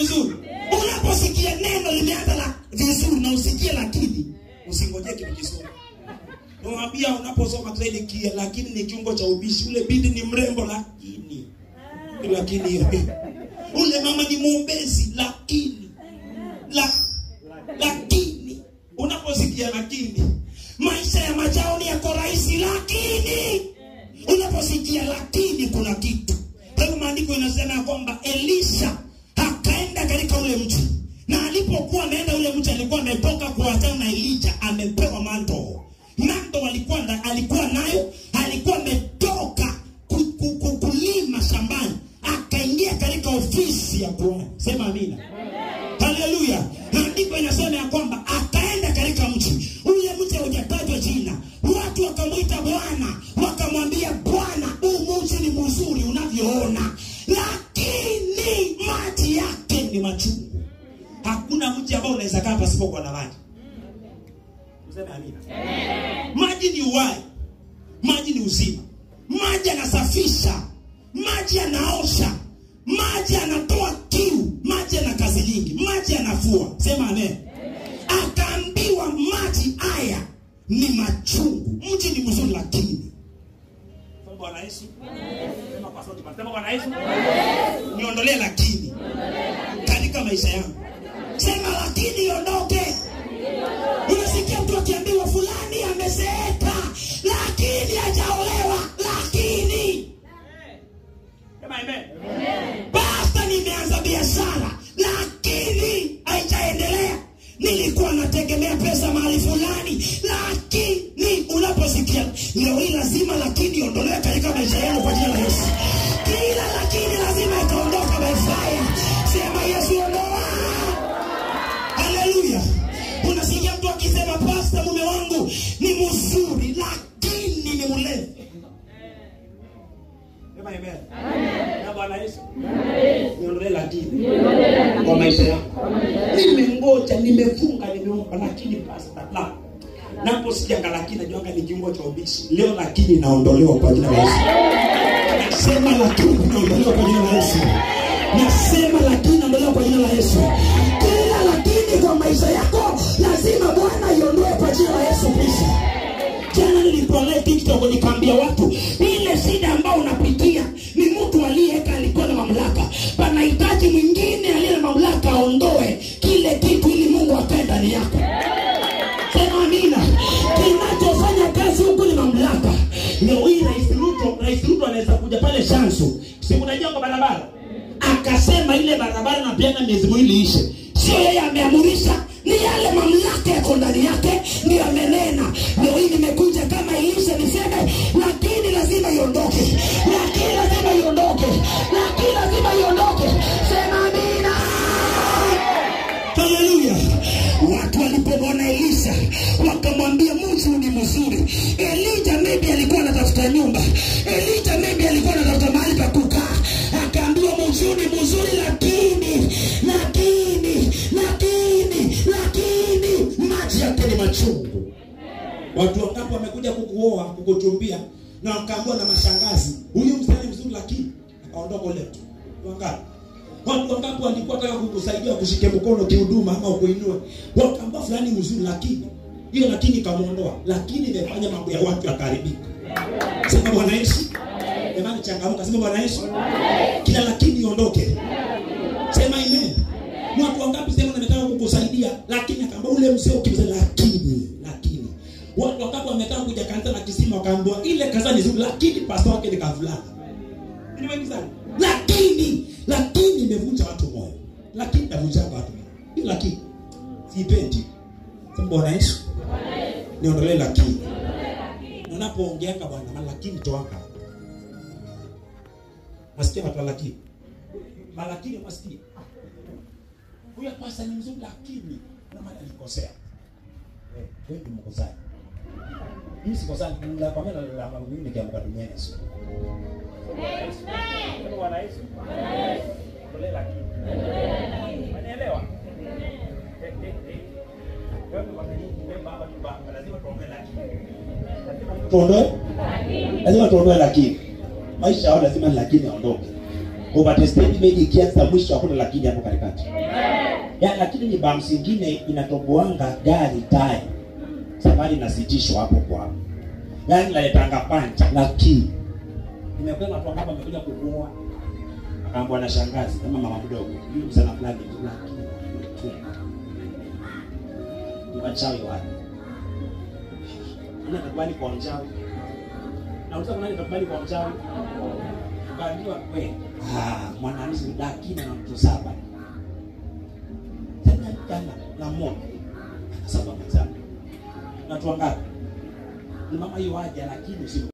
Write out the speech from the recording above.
vizuri? Unaposikia neno limeanza la vizuri na usikie lakini, usingojee kitu kizuri. Naambia unaposoma Kiswahili kia lakini ni kiungo cha ubishi. Ule binti ni mrembo lakini ule mama ni muombezi lakini unaposikia lakini, maisha ya majaoni yako rahisi lakini unaposikia lakini kuna kitu. Kwa hiyo maandiko inasema kwamba Elisha akaenda katika ule mji, na alipokuwa ameenda ule mji alikuwa ametoka kuachana na Elijah, amepewa manto alikuwa nayo, alikuwa ametoka kulima shambani, akaingia katika ofisi ya Bwana. Sema amina. Haleluya. Maandiko inasema ya kwamba akaenda katika mji, ule mji hujatajwa jina, watu wakamuita Bwana, wakamwambia Bwana, huu mji ni mzuri unavyoona, lakini maji yake ni machungu. Hakuna mji ambao unaweza kaa pasipo na maji. Sema amina. Maji ni uhai, maji ni uzima, maji yanasafisha, maji yanaosha, maji yanatoa kiu, maji yana kazi nyingi, maji yanafua. Sema amen. Akaambiwa maji haya ni machungu, mji ni mzuri lakini. Bwana Yesu. Sema kwa sauti, sema Bwana Yesu. Niondolee lakini katika maisha yangu. Sema lakini iondoke. Unasikia mtu akiambiwa fulani amezeeka lakini hajaolewa, lakini. Sema amen. Basta nimeanza biashara lakini haijaendelea. Nilikuwa nategemea pesa mahali fulani lakini. Unaposikia leo hii lazima lakini iondolewe katika maisha yako kwa jina la Yesu. Kila lakini lazima ikaondoka by fire. Sema Yesu ondoa. Haleluya. Unasikia mtu akisema pastor mume wangu ni mzuri lakini ni mlevi. Sema amen. Na Bwana Yesu. Niondolee lakini kwa maisha yako. Nimengoja, nimefunga, nimeomba lakini pastor la. Naposikia lakini najua ni kiungo cha ubishi. Leo lakini naondolewa kwa jina la Yesu. Nasema lakini naondolewa kwa jina la Yesu. Nasema lakini naondolewa kwa jina la Yesu. Kila lakini kwa maisha yako lazima Bwana iondoe kwa jina la Yesu Kristo. Jana nilipoangalia TikTok nikaambia watu ile shida ambayo unapitia ni mtu aliyeka alikuwa na mamlaka. Panahitaji mwingine aliye na mamlaka aondoe kile kitu ili Mungu akae ndani yako. Sema amina. Kinachofanya kazi huko ni mamlaka. Leo hii Rais Ruto anaweza kuja pale Shansu, si kuna jengo barabara, akasema ile barabara na piana miezi miwili ishe. Sio yeye ameamurisha, ni yale mamlaka yako ndani yake ndio amenena. Leo hii nimekuja kama Elisha niseme lakini lazima iondoke. Lakini lazima iondoke. Lakini lazima iondoke. Sema amina. Haleluya. Watu walipomwona Elisha wakamwambia mji ni mzuri. Elijah maybe alikuwa anatafuta nyumba. Elijah maybe alikuwa anatafuta mahali pa kukaa. Akaambiwa mji ni mzuri lakini maji yake ni machungu. Watu wangapi wamekuja kukuoa, kukuchumbia na wakaambiwa na mashangazi, huyu msanii mzuri lakini akaondoka leo. Wangapi? Watu wangapi walikuwa wanataka kukusaidia kushike mkono kihuduma ama kuinua, wakaambia fulani mzuri lakini. Hiyo lakini kamuondoa, lakini imefanya mambo ya watu yakaribika. Sema Bwana Yesu. Jamani changamoka, sema Bwana Yesu. Kila lakini iondoke. Sema amen. Watu wangapi sema nataka kukusaidia lakini akaambia ule mzee ukimza lakini. Watu wangapi wametaka kuja kanisa la Kisima wakaambiwa ile kanisa ni nzuri lakini pastor wake ni kavulana. Ni wengi sana. Lakini imevunja watu moyo. Lakini itavunja watu moyo. Hiyo lakini sipendi. Sema Bwana Yesu. Niondolee lakini. Unapoongea kwa Bwana lakini toaka. Masikia watu lakini. Malakini masikia. Huyu pasa ni mzuri lakini na maana alikosea. Wewe ndio mkosaji. Mimi sikosea la kwa maana la mwingine kiamka duniani sio. Amen. Bwana Yesu. Ndio lakini. Unaelewa? Wewe kwa nini baba tu baba lazima tuombe lakini. Tuondoe? Lazima tuondoe lakini. Maisha yao lazima lakini aondoke. Overtested meji ikianza mwisho hakuna lakini hapo katikati. Ya lakini ni bumps nyingine inatoboanga gari tire. Safari inasitishwa hapo kwa hapo. Gari laletanga punch lakini nimekwenda watu hapa wamekuja kukua. Akaambwa na shangazi kama mama mdogo. Yule msana fulani lakini wachawi wapi? Nani atakubali kwa mchawi? Na unataka nani atakubali kwa mchawi? Ukaambiwa wewe, mwanamisi lakini na mtu saba. Tena na mmoja. Saba mzao. Na tuangalie. Ni mama hiyo aje lakini si